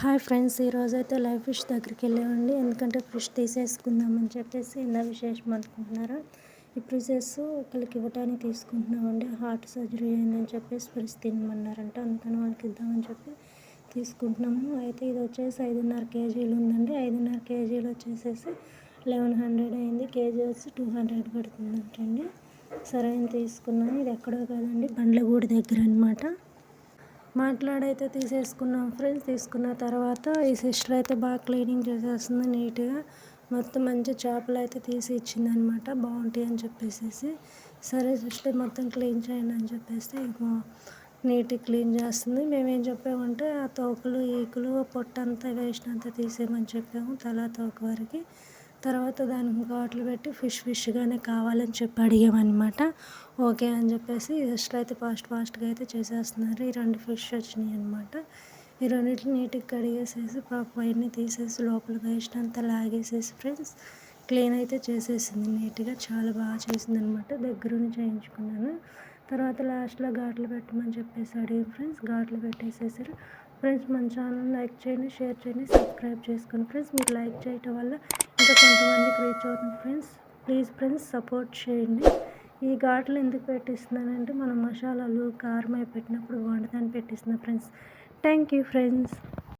Hi friends, ఈరోజైతే live fish దగ్గరికి వెళ్ళామండి. ఎందుకంటే ఫిష్ తీసేసుకుందామని చెప్పేసి ఇలా విశేషం అనుకుంటున్నారా. ఈ ఫిషెస్ ఒకరికి ఇవ్వడానికి తీసుకుంటున్నామండి. హార్ట్ సర్జరీ అయిందని చెప్పేసి ఫిష్ తినమన్నారంట, అందుకని వాళ్ళకి ఇద్దామని చెప్పి తీసుకుంటున్నాము. అయితే ఇది వచ్చేసి 5.5 కేజీలు ఉందండి. 5.5 కేజీలు వచ్చేసేసి 1100 అయింది. కేజీ వచ్చి 200 పడుతుందంటండి. సరే అని తీసుకున్నాము. ఇది ఎక్కడో కాదండి, బండ్లగూడి దగ్గర అనమాట. మాట్లాడైతే తీసేసుకున్నాం ఫ్రెండ్స్. తీసుకున్న తర్వాత ఈ సిస్టర్ అయితే బాగా క్లీనింగ్ చేసేస్తుంది నీట్గా. మొత్తం మంచి చేపలు అయితే తీసి ఇచ్చింది అనమాట, బాగుంటాయి అని చెప్పేసి. సరే సిస్టర్ మొత్తం క్లీన్ చేయండి అని చెప్పేసి నీట్గా క్లీన్ చేస్తుంది. మేమేం చెప్పామంటే ఆ తోకలు ఈకులు పొట్టంతా వేస్ట్ అంతా తీసేయమని చెప్పాము, తలా తోక వరకు. తర్వాత దానికి ఘాట్లు పెట్టి ఫిష్గానే కావాలని చెప్పి అడిగామన్నమాట. ఓకే అని చెప్పేసి సిస్టర్ అయితే ఫాస్ట్గా అయితే చేసేస్తున్నారు. ఈ 2 ఫిష్ వచ్చినాయి అనమాట. ఈ రెండింటిని నీట్గా కడిగేసేసి పైన తీసేసి లోపల వేస్ట్ అంతా లాగేసేసి ఫ్రెండ్స్ క్లీన్ అయితే చేసేసింది నీట్గా. చాలా బాగా చేసింది అనమాట. దగ్గరుండి చేయించుకున్నాను. తర్వాత లాస్ట్లో ఘాట్లు పెట్టమని చెప్పేసి అడిగాను ఫ్రెండ్స్. ఘాట్లు పెట్టేసేసారు ఫ్రెండ్స్. మన ఛానల్ లైక్ చేయండి, షేర్ చేయండి, సబ్స్క్రైబ్ చేసుకోండి ఫ్రెండ్స్. మీరు లైక్ చేయటం వల్ల ఇంకా కొంతమందికి రీచ్ అవుతుంది ఫ్రెండ్స్. ప్లీజ్ ఫ్రెండ్స్ సపోర్ట్ చేయండి. ఈ ఘాట్లు ఎందుకు పెట్టిస్తున్నానంటే మనం మసాలాలు కారం అయి పెట్టినప్పుడు బాగుంటుందని పెట్టిస్తున్నా ఫ్రెండ్స్. Thank you friends.